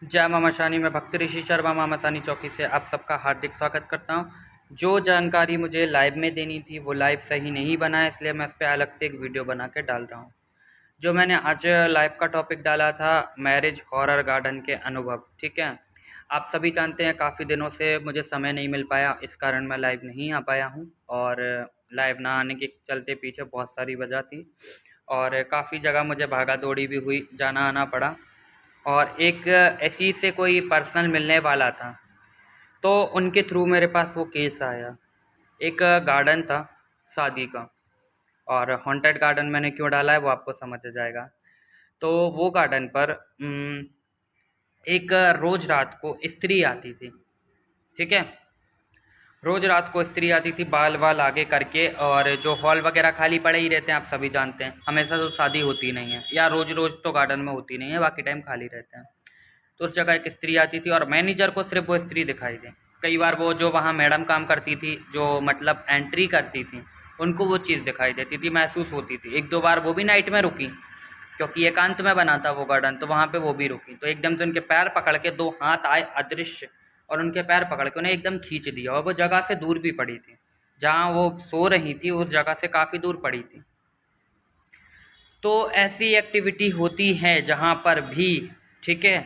जय मामा शानी, मैं भक्त ऋषि शर्मा मामा सानी चौकी से आप सबका हार्दिक स्वागत करता हूं। जो जानकारी मुझे लाइव में देनी थी वो लाइव सही नहीं बना है, इसलिए मैं उस पर अलग से एक वीडियो बना के डाल रहा हूं। जो मैंने आज लाइव का टॉपिक डाला था, मैरिज हॉरर गार्डन के अनुभव। ठीक है, आप सभी जानते हैं काफ़ी दिनों से मुझे समय नहीं मिल पाया, इस कारण मैं लाइव नहीं आ पाया हूँ। और लाइव ना आने के चलते पीछे बहुत सारी वजह थी और काफ़ी जगह मुझे भागा दौड़ी भी हुई, जाना आना पड़ा। और एक ऐसी से कोई पर्सनल मिलने वाला था, तो उनके थ्रू मेरे पास वो केस आया। एक गार्डन था शादी का, और हॉन्टेड गार्डन मैंने क्यों डाला है वो आपको समझ आ जाएगा। तो वो गार्डन पर एक रोज़ रात को स्त्री आती थी। ठीक है, रोज़ रात को स्त्री आती थी बाल वाल आगे करके, और जो हॉल वगैरह खाली पड़े ही रहते हैं, आप सभी जानते हैं, हमेशा तो शादी होती नहीं है, या रोज़ रोज़ तो गार्डन में होती नहीं है, बाकी टाइम खाली रहते हैं। तो उस जगह एक स्त्री आती थी और मैनेजर को सिर्फ वो स्त्री दिखाई दी। कई बार वो जो वहाँ मैडम काम करती थी, जो मतलब एंट्री करती थी, उनको वो चीज़ दिखाई देती थी, महसूस होती थी। एक दो बार वो भी नाइट में रुकी, क्योंकि एकांत में बना था वो गार्डन, तो वहाँ पे वो भी रुकी। तो एकदम से उनके पैर पकड़ के दो हाथ आए अदृश्य, और उनके पैर पकड़ के उन्हें एकदम खींच दिया, और वो जगह से दूर भी पड़ी थी। जहाँ वो सो रही थी उस जगह से काफ़ी दूर पड़ी थी। तो ऐसी एक्टिविटी होती है जहाँ पर भी। ठीक है,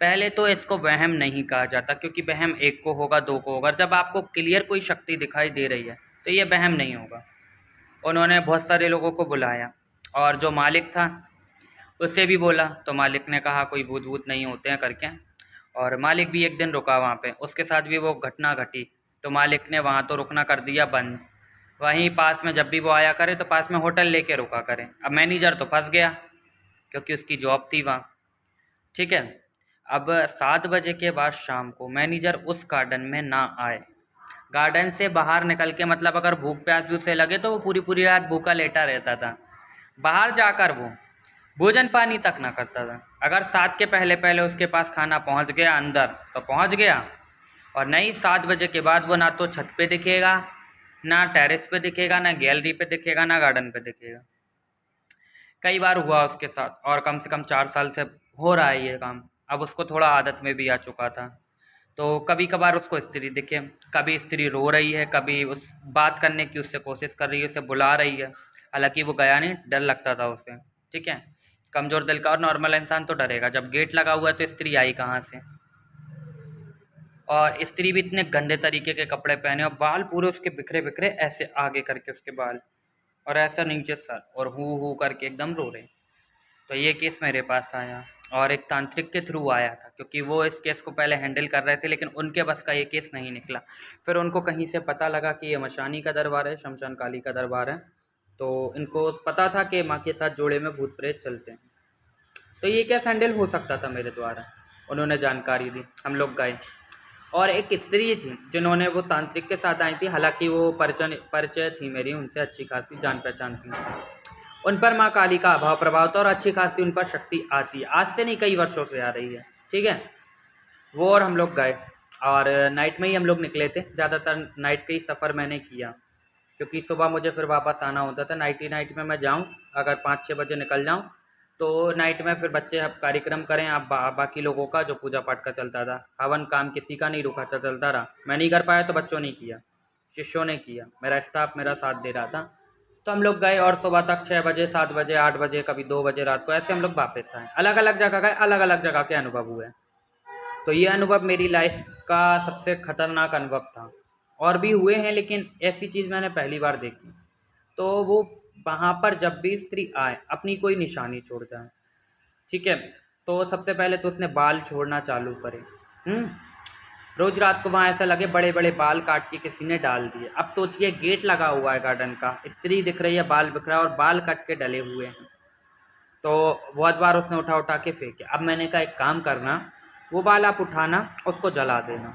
पहले तो इसको वहम नहीं कहा जाता, क्योंकि वहम एक को होगा, दो को होगा। जब आपको क्लियर कोई शक्ति दिखाई दे रही है तो ये वहम नहीं होगा। उन्होंने बहुत सारे लोगों को बुलाया, और जो मालिक था उससे भी बोला, तो मालिक ने कहा कोई भूत भूत नहीं होते हैं करके। और मालिक भी एक दिन रुका वहाँ पे, उसके साथ भी वो घटना घटी। तो मालिक ने वहाँ तो रुकना कर दिया बंद। वहीं पास में जब भी वो आया करे तो पास में होटल लेके रुका करे। अब मैनेजर तो फंस गया, क्योंकि उसकी जॉब थी वहाँ। ठीक है, अब 7 बजे के बाद शाम को मैनेजर उस गार्डन में ना आए। गार्डन से बाहर निकल के, मतलब अगर भूख प्यास भी उसे लगे तो वो पूरी पूरी रात भूखा लेटा रहता था। बाहर जाकर वो भोजन पानी तक ना करता था। अगर 7 के पहले पहले उसके पास खाना पहुंच गया अंदर तो पहुंच गया, और नहीं 7 बजे के बाद वो ना तो छत पे दिखेगा, ना टेरेस पे दिखेगा, ना गैलरी पे दिखेगा, ना गार्डन पे दिखेगा। कई बार हुआ उसके साथ, और कम से कम 4 साल से हो रहा है ये काम। अब उसको थोड़ा आदत में भी आ चुका था। तो कभी कभार उसको स्त्री दिखे, कभी स्त्री रो रही है, कभी उस बात करने की उससे कोशिश कर रही है, उसे बुला रही है। हालांकि वो गया नहीं, डर लगता था उसे। ठीक है, कमज़ोर दिल का और नॉर्मल इंसान तो डरेगा। जब गेट लगा हुआ है तो स्त्री आई कहाँ से। और स्त्री भी इतने गंदे तरीके के कपड़े पहने, और बाल पूरे उसके बिखरे बिखरे ऐसे आगे करके उसके बाल, और ऐसा नीचे सर, और हु करके एकदम रो रहे। तो ये केस मेरे पास आया, और एक तांत्रिक के थ्रू आया था, क्योंकि वो इस केस को पहले हैंडल कर रहे थे, लेकिन उनके बस का ये केस नहीं निकला। फिर उनको कहीं से पता लगा कि ये मशानी का दरबार है, शमशान काली का दरबार है। तो इनको पता था कि माँ के साथ जोड़े में भूत प्रेत चलते हैं। तो ये केस हैंडल हो सकता था मेरे द्वारा। उन्होंने जानकारी दी, हम लोग गए। और एक स्त्री थी जिन्होंने वो तांत्रिक के साथ आई थी, हालांकि वो परिचय थी मेरी उनसे, अच्छी खासी जान पहचान थी। उन पर माँ काली का अभाव प्रभाव था, और अच्छी खासी उन पर शक्ति आती है, आज से नहीं कई वर्षों से आ रही है। ठीक है, वो और हम लोग गए, और नाइट में ही हम लोग निकले थे। ज़्यादातर नाइट का ही सफ़र मैंने किया, क्योंकि सुबह मुझे फिर वापस आना होता था। नाइट ही नाइट में मैं जाऊँ, अगर 5-6 बजे निकल जाऊँ तो नाइट में फिर बच्चे अब कार्यक्रम करें। अब बाकी लोगों का जो पूजा पाठ का चलता था, हवन काम किसी का नहीं रुका, चलता रहा। मैं नहीं कर पाया तो बच्चों ने किया, शिष्यों ने किया, मेरा स्टाफ मेरा साथ दे रहा था। तो हम लोग गए, और सुबह तक 6 बजे 7 बजे 8 बजे, कभी 2 बजे रात को, ऐसे हम लोग वापस आए। अलग अलग जगह गए, अलग अलग जगह के अनुभव हुए। तो ये अनुभव मेरी लाइफ का सबसे खतरनाक अनुभव था। और भी हुए हैं, लेकिन ऐसी चीज़ मैंने पहली बार देखी। तो वो वहाँ पर जब भी स्त्री आए अपनी कोई निशानी छोड़ जाए। ठीक है, तो सबसे पहले तो उसने बाल छोड़ना चालू करे। रोज रात को वहाँ ऐसा लगे बड़े बड़े बाल काट के किसी ने डाल दिए। अब सोचिए, गेट लगा हुआ है गार्डन का, स्त्री दिख रही है, बाल बिखरा और बाल कट के डले हुए हैं। तो बहुत बार उसने उठा उठा के फेंके। अब मैंने कहा एक काम करना, वो बाल आप उठाना, उसको जला देना।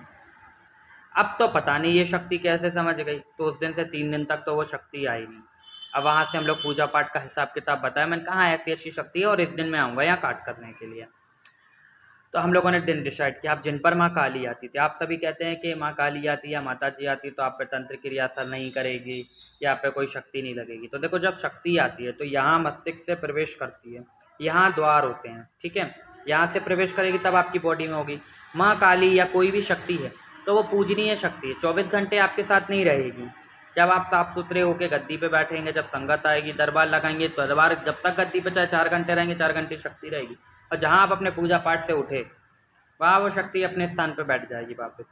अब तो पता नहीं ये शक्ति कैसे समझ गई, तो उस दिन से 3 दिन तक तो वो शक्ति आई नहीं। अब वहाँ से हम लोग पूजा पाठ का हिसाब किताब बताया। मैंने कहा ऐसी ऐसी शक्ति है, और इस दिन मैं आऊँगा यहाँ काट करने के लिए। तो हम लोगों ने दिन डिसाइड किया। अब जिन पर माँ काली आती थी, आप सभी कहते हैं कि माँ काली आती या माता जी आती तो आप पे तंत्र क्रिया असर नहीं करेगी, या आप पे कोई शक्ति नहीं लगेगी। तो देखो, जब शक्ति आती है तो यहाँ मस्तिष्क से प्रवेश करती है, यहाँ द्वार होते हैं। ठीक है, यहाँ से प्रवेश करेगी तब आपकी बॉडी में होगी। माँ काली या कोई भी शक्ति है तो वो पूजनीय शक्ति है, 24 घंटे आपके साथ नहीं रहेगी। जब आप साफ सुथरे होकर गद्दी पे बैठेंगे, जब संगत आएगी, दरबार लगाएंगे तो दरबार जब तक गद्दी पे चाहे 4 घंटे रहेंगे 4 घंटे शक्ति रहेगी। और जहाँ आप अपने पूजा पाठ से उठे वहाँ वो शक्ति अपने स्थान पे बैठ जाएगी वापस।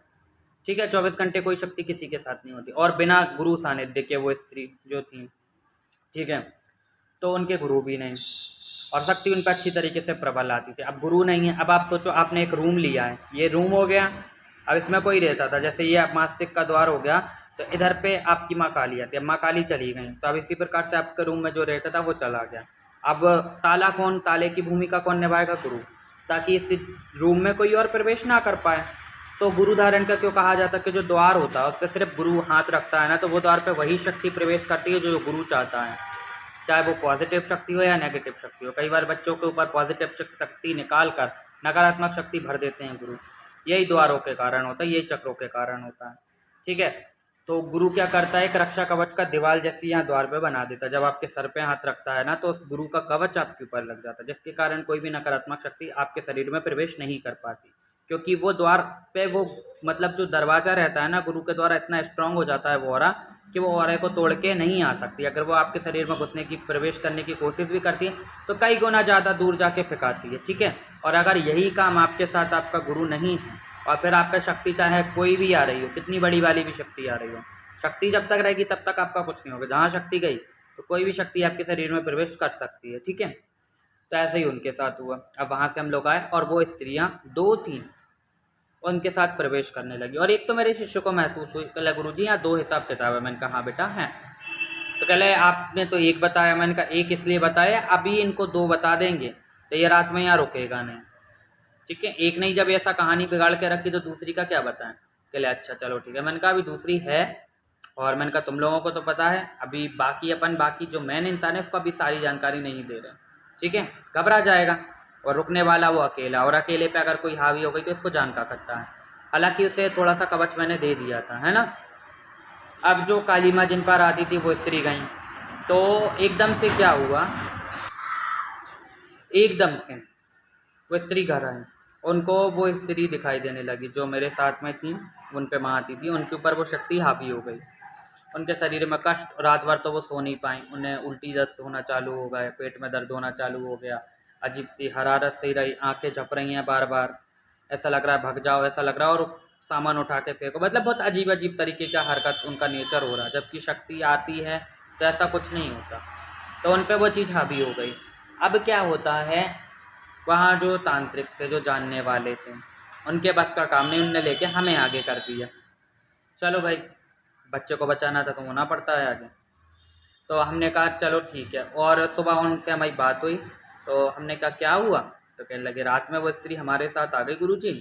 ठीक है, 24 घंटे कोई शक्ति किसी के साथ नहीं होती। और बिना गुरु सानिध्य के वो स्त्री जो थी, ठीक है, तो उनके गुरु भी नहीं और शक्ति उन पर अच्छी तरीके से प्रबल आती थी। अब गुरु नहीं है। अब आप सोचो, आपने एक रूम लिया है, ये रूम हो गया, अब इसमें कोई रहता था, जैसे ये मास्तिक का द्वार हो गया तो इधर पे आपकी माँ काली आती है। अब माँ काली चली गई तो अब इसी प्रकार से आपके रूम में जो रहता था वो चला गया। अब ताला कौन, ताले की भूमिका कौन निभाएगा? गुरु, ताकि इस रूम में कोई और प्रवेश ना कर पाए। तो गुरु धारण का क्यों कहा जाता है कि जो द्वार होता है उस पर सिर्फ गुरु हाथ रखता है ना, तो वो द्वार पे वही शक्ति प्रवेश करती है जो गुरु चाहता है, चाहे वो पॉजिटिव शक्ति हो या नेगेटिव शक्ति हो। कई बार बच्चों के ऊपर पॉजिटिव शक्ति निकाल कर नकारात्मक शक्ति भर देते हैं गुरु, यही द्वारों के कारण होता है, यही चक्रों के कारण होता है। ठीक है, तो गुरु क्या करता है, एक रक्षा कवच का दीवार जैसी यहाँ द्वार पे बना देता है। जब आपके सर पे हाथ रखता है ना तो उस गुरु का कवच आपके ऊपर लग जाता है, जिसके कारण कोई भी नकारात्मक शक्ति आपके शरीर में प्रवेश नहीं कर पाती, क्योंकि वो द्वार पे वो मतलब जो दरवाज़ा रहता है ना गुरु के द्वारा इतना स्ट्रांग हो जाता है वो ऑरा कि वो ऑरा को तोड़ के नहीं आ सकती। अगर वो आपके शरीर में घुसने की, प्रवेश करने की कोशिश भी करती है तो कई गुना ज़्यादा दूर जाके फेंकाती है। ठीक है, और अगर यही काम आपके साथ आपका गुरु नहीं है और फिर आपका शक्ति चाहे कोई भी आ रही हो, कितनी बड़ी वाली भी शक्ति आ रही हो, शक्ति जब तक रहेगी तब तक आपका कुछ नहीं होगा। जहाँ शक्ति गई तो कोई भी शक्ति आपके शरीर में प्रवेश कर सकती है। ठीक है, तो ऐसे ही उनके साथ हुआ। अब वहाँ से हम लोग आए और वो स्त्रियाँ 2 थीं, उनके साथ प्रवेश करने लगी। और एक तो मेरे शिष्य को महसूस हुई, कहले गुरु जी यहाँ 2 हिसाब किताब है। मैंने कहा हाँ बेटा हैं। तो कहले आपने तो 1 बताया। मैंने कहा 1 इसलिए बताया, अभी इनको 2 बता देंगे तो ये रात में यहाँ रुकेगा नहीं। ठीक है, एक नहीं जब ऐसा कहानी बिगाड़ के रखी तो दूसरी का क्या बताएं। कहले अच्छा चलो ठीक है। मैंने कहा अभी दूसरी है और मैंने कहा तुम लोगों को तो पता है, अभी बाकी जो मेन इंसान है उसको अभी सारी जानकारी नहीं दे रहे। ठीक है, घबरा जाएगा और रुकने वाला वो अकेला, और अकेले पे अगर कोई हावी हो गई तो इसको जान का खतरा है। हालांकि उसे थोड़ा सा कवच मैंने दे दिया था, है ना। अब जो काली माँ जिन पर आती थी वो स्त्री गई, तो एकदम से क्या हुआ, एकदम से वो स्त्री घर आई, उनको वो स्त्री दिखाई देने लगी जो मेरे साथ में थी, उन पे माँ आती थी, उनके ऊपर वो शक्ति हावी हो गई। उनके शरीर में कष्ट, रात भर तो वो सो नहीं पाई, उन्हें उल्टी दस्त होना चालू हो गए, पेट में दर्द होना चालू हो गया, अजीब सी हरारत सी रही, आंखें झप रही हैं बार बार, ऐसा लग रहा है भग जाओ, ऐसा लग रहा है और सामान उठा के फेंको, मतलब बहुत अजीब अजीब तरीके का हरकत उनका नेचर हो रहा है। जबकि शक्ति आती है तो ऐसा कुछ नहीं होता, तो उन पर वो चीज़ हावी हो गई। अब क्या होता है, वहाँ जो तांत्रिक थे, जो जानने वाले थे, उनके बस का काम नहीं, उनने लेके हमें आगे कर दिया। चलो भाई, बच्चे को बचाना था तो होना पड़ता है आगे। तो हमने कहा चलो ठीक है। और सुबह उनसे हमारी बात हुई तो हमने कहा क्या हुआ, तो कहने लगे रात में वो स्त्री हमारे साथ आ गई गुरुजी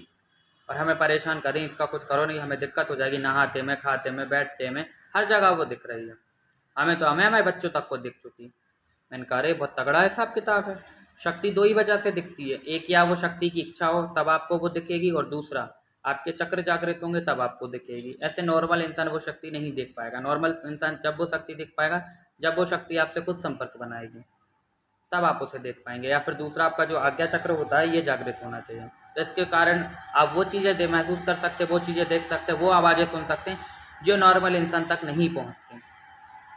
और हमें परेशान कर रही, इसका कुछ करो नहीं, हमें दिक्कत हो जाएगी, नहाते में, खाते में, बैठते में, हर जगह वो दिख रही है। हमें हमारे बच्चों तक को दिख चुकी। मैंने कहा अरे बहुत तगड़ा हिसाब किताब है। शक्ति 2 ही वजह से दिखती है, एक या वो शक्ति की इच्छा हो तब आपको वो दिखेगी, और दूसरा आपके चक्र जागृत होंगे तब आपको दिखेगी। ऐसे नॉर्मल इंसान वो शक्ति नहीं देख पाएगा। नॉर्मल इंसान जब वो शक्ति देख पाएगा जब वो शक्ति आपसे कुछ संपर्क बनाएगी, तब आप उसे देख पाएंगे। या फिर दूसरा आपका जो आज्ञा चक्र होता है ये जागृत होना चाहिए, तो इसके कारण आप वो चीज़ें महसूस कर सकते, वो चीज़ें देख सकते, वो आवाज़ें सुन सकते हैं जो नॉर्मल इंसान तक नहीं पहुँचती।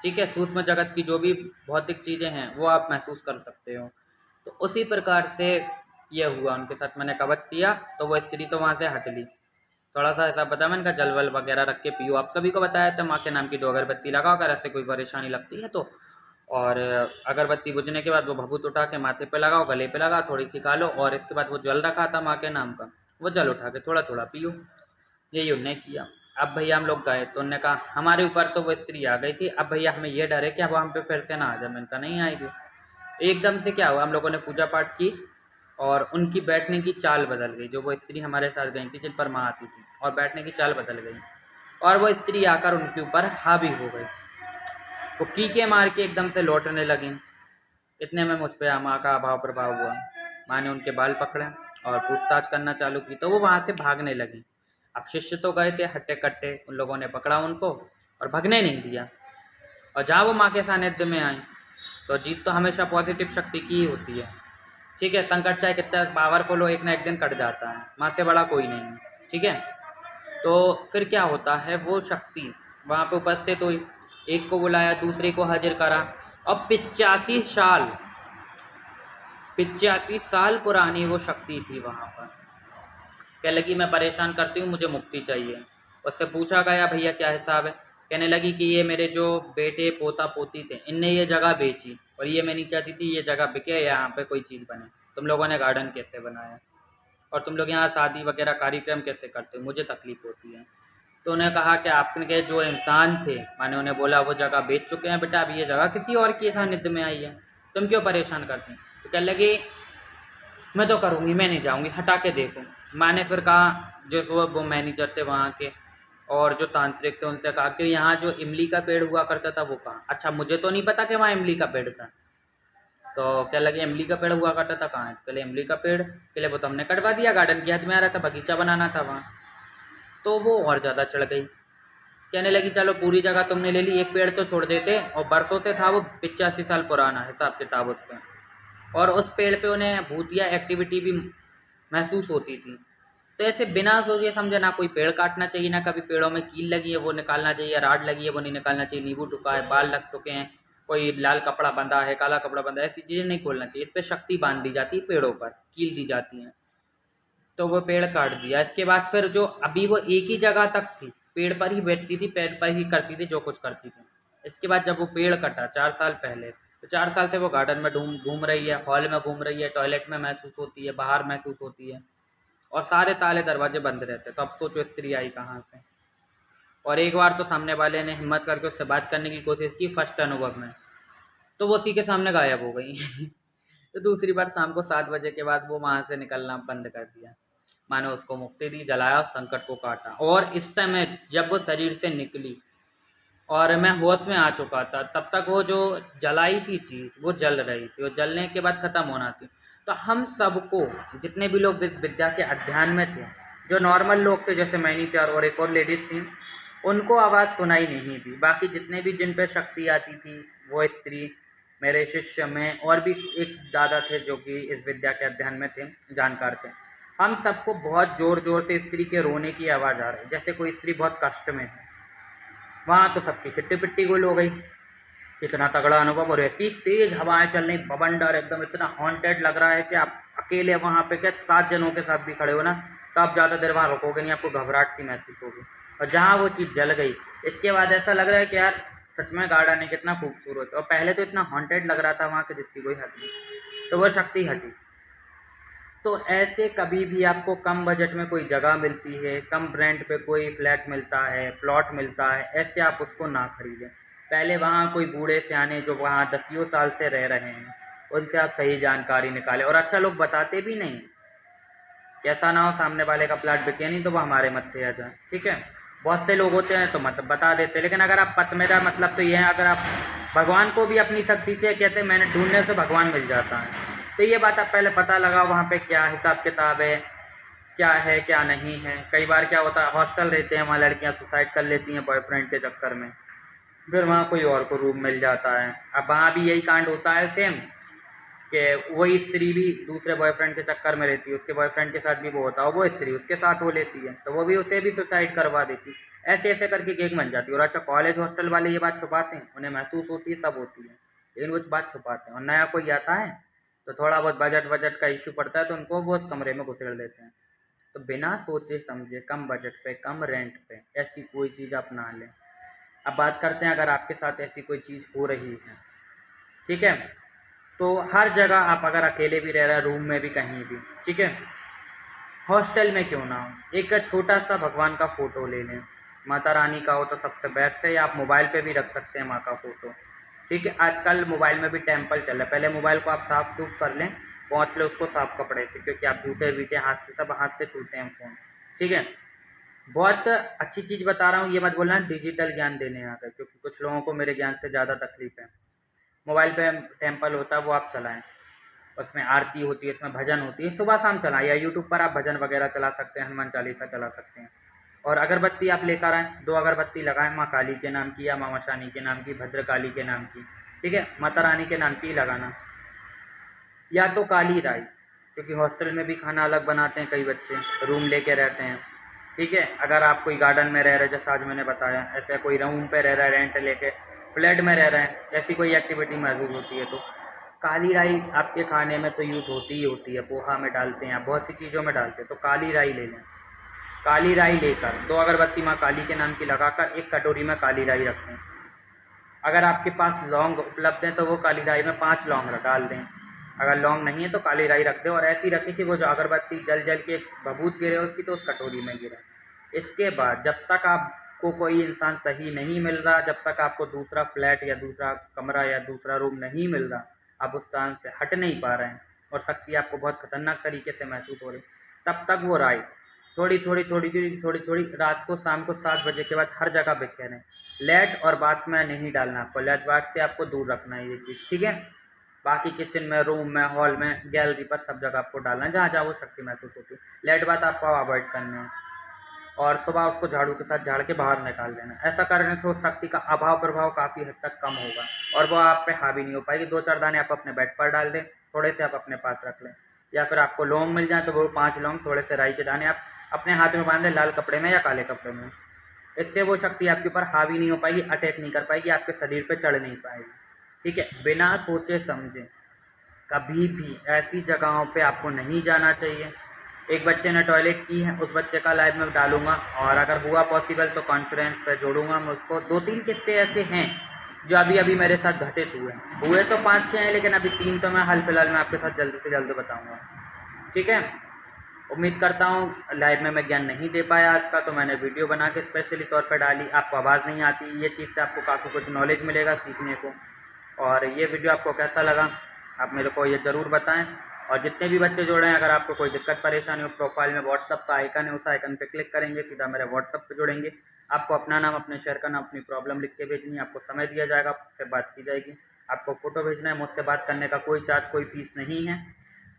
ठीक है, सूक्ष्म जगत की जो भी भौतिक चीज़ें हैं वो आप महसूस कर सकते हो। तो उसी प्रकार से ये हुआ उनके साथ। मैंने कवच दिया तो वो स्त्री तो वहाँ से हट ली। थोड़ा सा ऐसा बताया, मैंने कहा जल वल वगैरह रख के पियो। आप सभी को बताया था माँ के नाम की 2 अगरबत्ती लगाओ अगर ऐसे कोई परेशानी लगती है तो, और अगरबत्ती बुझने के बाद वो भभूत उठा के माथे पे लगाओ, गले पे लगाओ, थोड़ी सी खा लो, और इसके बाद वो जल रखा था माँ के नाम का, वो जल उठा के थोड़ा थोड़ा पियो। यही उनने किया। अब भैया हम लोग गए तो उन्होंने कहा हमारे ऊपर तो वो स्त्री आ गई थी, अब भैया हमें ये डर है कि अब हम पे फिर से ना आ जाए। मैंने कहा नहीं आएगी। एकदम से क्या हुआ, हम लोगों ने पूजा पाठ की और उनकी बैठने की चाल बदल गई। जो वो स्त्री हमारे साथ गई थी जिन पर माँ आती थी, और बैठने की चाल बदल गई और वो स्त्री आकर उनके ऊपर हावी हो गई। वो कीके मार के एकदम से लौटने लगी। इतने में मुझ पर माँ का अभाव प्रभाव हुआ। माँ ने उनके बाल पकड़े और पूछताछ करना चालू की, तो वो वहाँ से भागने लगी। अब शिष्य तो गए थे हट्टे कट्टे, उन लोगों ने पकड़ा उनको और भगने नहीं दिया। और जहाँ वो माँ के सानिध्य में आई तो जीत तो हमेशा पॉजिटिव शक्ति की ही होती है। ठीक है, संकट चाहे कितना पावरफुल हो, एक ना एक दिन कट जाता है, माँ से बड़ा कोई नहीं है। ठीक है, तो फिर क्या होता है, वो शक्ति वहाँ पे उपस्थित हुई, एक को बुलाया, दूसरे को हाजिर करा, और 85 साल पुरानी वो शक्ति थी वहाँ पर। कह लगी मैं परेशान करती हूँ, मुझे मुक्ति चाहिए। उससे पूछा गया भैया क्या हिसाब है। कहने लगी कि ये मेरे जो बेटे पोता पोती थे, इनने ये जगह बेची, और ये मैं नहीं चाहती थी ये जगह बिके, यहाँ पे कोई चीज़ बने। तुम लोगों ने गार्डन कैसे बनाया, और तुम लोग यहाँ शादी वगैरह कार्यक्रम कैसे करते हो, मुझे तकलीफ़ होती है। तो उन्हें कहा कि आपके जो इंसान थे, मैंने उन्हें बोला वो जगह बेच चुके हैं बेटा, अभी ये जगह किसी और की सानिध्य में आई है, तुम क्यों परेशान करते हैं। तो कहने लगी मैं तो करूँगी, मैं नहीं जाऊँगी, हटा के देखो। मैंने फिर कहा, जो वो मैनेजर थे वहाँ के और जो तांत्रिक थे, उनसे कहा कि यहाँ जो इमली का पेड़ हुआ करता था वो कहाँ। अच्छा, मुझे तो नहीं पता कि वहाँ इमली का पेड़ था। तो क्या लगे इमली का पेड़ हुआ करता था कहाँ है। कहले इमली का पेड़, कहले वो तो हमने कटवा दिया, गार्डन की हद में आ रहा था, बगीचा बनाना था वहाँ। तो वो और ज़्यादा चढ़ गई, कहने लगी चलो पूरी जगह तुमने ले ली, एक पेड़ तो छोड़ देते। और बरसों से था वो, 85 साल पुराना हिसाब किताब उस पर, और उस पेड़ पे उन्हें भूतिया एक्टिविटी भी महसूस होती थी। तो ऐसे बिना सोचे समझे ना कोई पेड़ काटना चाहिए, ना कभी पेड़ों में कील लगी है वो निकालना चाहिए, राड लगी है वो नहीं निकालना चाहिए, नींबू टुका है, बाल लग चुके हैं, कोई लाल कपड़ा बंधा है, काला कपड़ा बंधा है, ऐसी चीज़ें नहीं खोलना चाहिए। इस पर शक्ति बांध दी जाती है, पेड़ों पर कील दी जाती हैं। तो वो पेड़ काट दिया। इसके बाद फिर जो अभी वो एक ही जगह तक थी, पेड़ पर ही बैठती थी, पेड़ पर ही करती थी जो कुछ करती थी। इसके बाद जब वो पेड़ कटा 4 साल पहले, तो 4 साल से वो गार्डन में घूम घूम रही है, हॉल में घूम रही है, टॉयलेट में महसूस होती है, बाहर महसूस होती है, और सारे ताले दरवाजे बंद रहते। तो अब सोचो स्त्री आई कहाँ से। और एक बार तो सामने वाले ने हिम्मत करके उससे बात करने की कोशिश की फर्स्ट अनुभव में, तो वो उसी के सामने गायब हो गई। तो दूसरी बार शाम को 7 बजे के बाद वो वहाँ से निकलना बंद कर दिया। मैंने उसको मुक्ति दी, जलाया, संकट को काटा। और इस समय जब वो शरीर से निकली और मैं होश में आ चुका था, तब तक वो जो जलाई थी चीज़ वो जल रही थी, और जलने के बाद ख़त्म होना थी। तो हम सबको, जितने भी लोग इस विद्या के अध्ययन में थे, जो नॉर्मल लोग थे जैसे मैनेजर और एक और लेडीज़ थी, उनको आवाज़ सुनाई नहीं दी। बाकी जितने भी जिन पे शक्ति आती थी, वो स्त्री, मेरे शिष्य में और भी एक दादा थे जो कि इस विद्या के अध्ययन में थे, जानकार थे, हम सबको बहुत ज़ोर ज़ोर से स्त्री के रोने की आवाज़ आ रही, जैसे कोई स्त्री बहुत कष्ट में है। वहाँ तो सबकी सिट्टी पिट्टी गुल हो गई। इतना तगड़ा अनुभव, और ऐसी तेज हवाएं चल रही, बवंडर एकदम, इतना हॉन्टेड लग रहा है कि आप अकेले वहाँ पे क्या 7 जनों के साथ भी खड़े हो ना, तो आप ज़्यादा देर वहाँ रुकोगे नहीं, आपको घबराहट सी महसूस होगी। और जहाँ वो चीज़ जल गई, इसके बाद ऐसा लग रहा है कि यार सच में गार्डन है, कितना खूबसूरत है। और पहले तो इतना हॉन्टेड लग रहा था वहाँ के, जिसकी कोई हद नहीं। तो वो शक्ति हटी। तो ऐसे कभी भी आपको कम बजट में कोई जगह मिलती है, कम रेंट पे कोई फ्लैट मिलता है, प्लॉट मिलता है, ऐसे आप उसको ना खरीदें। पहले वहाँ कोई बूढ़े सियाने जो वहाँ दसियों साल से रह रहे हैं, उनसे आप सही जानकारी निकालें। और अच्छा, लोग बताते भी नहीं, कैसा ना हो सामने वाले का प्लाट बिके नहीं तो वो हमारे मत्थे आ जाए। ठीक है, बहुत से लोग होते हैं तो मतलब बता देते हैं, लेकिन अगर आप मेरा मतलब तो ये है, अगर आप भगवान को भी अपनी शक्ति से कहते हैं मैंने ढूंढने से भगवान मिल जाता है, तो ये बात आप पहले पता लगाओ वहाँ पे क्या हिसाब किताब है क्या नहीं है। कई बार क्या होता है, हॉस्टल रहते हैं वहाँ, लड़कियाँ सुसाइड कर लेती हैं बॉयफ्रेंड के चक्कर में, फिर वहाँ कोई और को रूम मिल जाता है। अब वहाँ भी यही कांड होता है सेम, कि वही स्त्री भी दूसरे बॉयफ्रेंड के चक्कर में रहती है, उसके बॉयफ्रेंड के साथ भी वो होता है, वो स्त्री उसके साथ वो लेती है, तो वो भी उसे भी सुसाइड करवा देती है। ऐसे ऐसे करके गैंग बन जाती है। और अच्छा, कॉलेज हॉस्टल वाले ये बात छुपाते हैं, उन्हें महसूस होती है, सब होती है, लेकिन वो बात छुपाते हैं। और नया कोई आता है तो थोड़ा बहुत बजट का इश्यू पड़ता है, तो उनको वो उस कमरे में घुसेड़ देते हैं। तो बिना सोचे समझे कम बजट पे, कम रेंट पे ऐसी कोई चीज़ आप ना लें। अब बात करते हैं अगर आपके साथ ऐसी कोई चीज़ हो रही है, ठीक है, तो हर जगह आप अगर अकेले भी रह रहे हैं, रूम में भी, कहीं भी, ठीक है, हॉस्टल में क्यों ना हो, एक छोटा सा भगवान का फ़ोटो ले लें। माता रानी का हो तो सबसे बेस्ट है, या आप मोबाइल पे भी रख सकते हैं माँ का फ़ोटो। ठीक है, आजकल मोबाइल में भी टेम्पल चल रहा है। पहले मोबाइल को आप साफ़ सूफ कर लें, पहुँच ले उसको साफ़ कपड़े से, क्योंकि आप जूते वीटे हाथ से, सब हाथ से छूते हैं फ़ोन। ठीक है, बहुत अच्छी चीज़ बता रहा हूँ, ये मत बोलना डिजिटल ज्ञान देने आ गए, क्योंकि कुछ लोगों को मेरे ज्ञान से ज़्यादा तकलीफ है। मोबाइल पे टेम्पल होता है, वो आप चलाएं, उसमें आरती होती है, उसमें भजन होती है, सुबह शाम चलाएं, या यूट्यूब पर आप भजन वगैरह चला सकते हैं, हनुमान चालीसा चला सकते हैं। और अगरबत्ती आप लेकर आएँ, 2 अगरबत्ती लगाएं, माँ काली के नाम की, या माँ मशानी के नाम की, भद्रकाली के नाम की, ठीक है, माता रानी के नाम की ही लगाना। या तो काली राई, क्योंकि हॉस्टल में भी खाना अलग बनाते हैं कई बच्चे, रूम लेके रहते हैं, ठीक है। अगर आप कोई गार्डन में रह रहे हैं, जैसा आज मैंने बताया, ऐसा कोई रूम पे रह रहा है रेंट लेके, फ्लैट में रह रहे हैं, ऐसी कोई एक्टिविटी महसूस होती है, तो काली राई आपके खाने में तो यूज़ होती ही होती है। पोहा में डालते हैं, बहुत सी चीज़ों में डालते हैं, तो काली राई ले लें। काली राई लेकर 2 अगरबत्ती माँ काली के नाम की लगाकर एक कटोरी में काली राई रखें। अगर आपके पास लौंग उपलब्ध है तो वो काली राई में 5 लौंग डाल दें। अगर लौंग नहीं है तो काली राई रख दें, और ऐसी रखें कि वो जो अगरबत्ती जल जल के भभूत गिरे उसकी, तो उस कटोरी में गिरे। इसके बाद जब तक आपको कोई इंसान सही नहीं मिल रहा, जब तक आपको दूसरा फ्लैट या दूसरा कमरा या दूसरा रूम नहीं मिल रहा, आप उस स्थान से हट नहीं पा रहे हैं और शक्ति आपको बहुत खतरनाक तरीके से महसूस हो रही, तब तक वो राई थोड़ी थोड़ी रात को, शाम को 7 बजे के बाद हर जगह बिखेरें। लेट और बाथ में नहीं डालना आपको, लेट बाथ से आपको दूर रखना है ये चीज़, ठीक है। बाकी किचन में, रूम में, हॉल में, गैलरी पर, सब जगह आपको डालना है जहाँ जहाँ वो शक्ति महसूस होती है। लेट बाथ आपको अवॉइड करना है, और सुबह उसको झाड़ू के साथ झाड़ के बाहर निकाल देना। ऐसा करने से उस शक्ति का अभाव प्रभाव काफ़ी हद तक कम होगा और वो आप पे हावी नहीं हो पाएगी। 2-4 दाने आप अपने बेड पर डाल दें, थोड़े से आप अपने पास रख लें, या फिर आपको लौंग मिल जाए तो वो 5 लौंग, थोड़े से राई के दाने आप अपने हाथ में बांध दें, लाल कपड़े में या काले कपड़े में। इससे वो शक्ति आपके ऊपर हावी नहीं हो पाएगी, अटैक नहीं कर पाएगी, आपके शरीर पे चढ़ नहीं पाएगी, ठीक है। बिना सोचे समझे कभी भी ऐसी जगहों पे आपको नहीं जाना चाहिए। एक बच्चे ने टॉयलेट की है, उस बच्चे का लाइव में डालूंगा, और अगर हुआ पॉसिबल तो कॉन्फ्रेंस पे जोड़ूंगा मैं उसको। 2-3 किस्से ऐसे हैं जो अभी अभी मेरे साथ घटित हुए तो 5-6 हैं, लेकिन अभी 3 तो मैं हाल फिलहाल में आपके साथ जल्द से जल्द बताऊँगा, ठीक है। उम्मीद करता हूँ लाइव में मैं ज्ञान नहीं दे पाया आज का, तो मैंने वीडियो बना के स्पेशली तौर पर डाली। आपको आवाज़ नहीं आती, ये चीज़ से आपको काफ़ी कुछ नॉलेज मिलेगा सीखने को। और ये वीडियो आपको कैसा लगा आप मेरे को ये ज़रूर बताएं। और जितने भी बच्चे जुड़े हैं, अगर आपको कोई दिक्कत परेशानी हो, प्रोफाइल में व्हाट्सअप का आइकन है, उस आइकन पे क्लिक करेंगे, सीधा मेरे व्हाट्सअप पे जुड़ेंगे। आपको अपना नाम, अपने शहर का नाम, अपनी प्रॉब्लम लिख के भेजनी है, आपको समय दिया जाएगा, आपसे बात की जाएगी। आपको फ़ोटो भेजना है, मुझसे बात करने का कोई चार्ज, कोई फ़ीस नहीं है।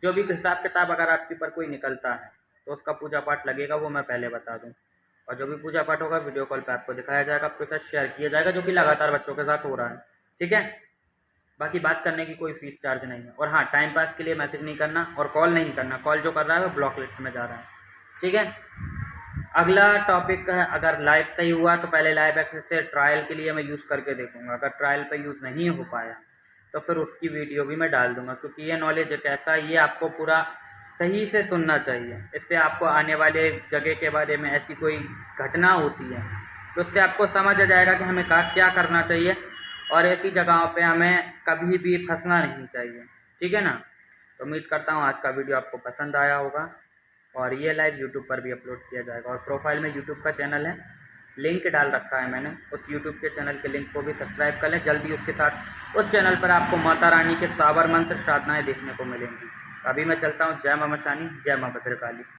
जो भी हिसाब किताब अगर आपके ऊपर कोई निकलता है तो उसका पूजा पाठ लगेगा, वो मैं पहले बता दूँ। और जो भी पूजा पाठ होगा वीडियो कॉल पे आपको दिखाया जाएगा, आपके साथ शेयर किया जाएगा, जो कि लगातार बच्चों के साथ हो रहा है, ठीक है। बाकी बात करने की कोई फ़ीस चार्ज नहीं है। और हाँ, टाइम पास के लिए मैसेज नहीं करना और कॉल नहीं करना, कॉल जो कर रहा है वो ब्लॉक लिस्ट में जा रहा है, ठीक है। अगला टॉपिक है, अगर लाइव सही हुआ तो पहले लाइव एक्सेस से ट्रायल के लिए मैं यूज़ करके देखूँगा। अगर ट्रायल पे यूज़ नहीं हो पाया तो फिर उसकी वीडियो भी मैं डाल दूँगा, क्योंकि ये नॉलेज एक ऐसा, ये आपको पूरा सही से सुनना चाहिए। इससे आपको आने वाले जगह के बारे में ऐसी कोई घटना होती है तो उससे आपको समझ आ जाएगा कि हमें क्या करना चाहिए, और ऐसी जगहों पे हमें कभी भी फंसना नहीं चाहिए, ठीक है ना। तो उम्मीद करता हूँ आज का वीडियो आपको पसंद आया होगा, और ये लाइव यूट्यूब पर भी अपलोड किया जाएगा। और प्रोफाइल में यूट्यूब का चैनल है, लिंक डाल रखा है मैंने, उस यूट्यूब के चैनल के लिंक को भी सब्सक्राइब कर लें जल्दी। उसके साथ उस चैनल पर आपको माता रानी के साबर मंत्र साधनाएँ देखने को मिलेंगी। अभी मैं चलता हूँ। जय मां मशानी, जय मां भद्रकाली।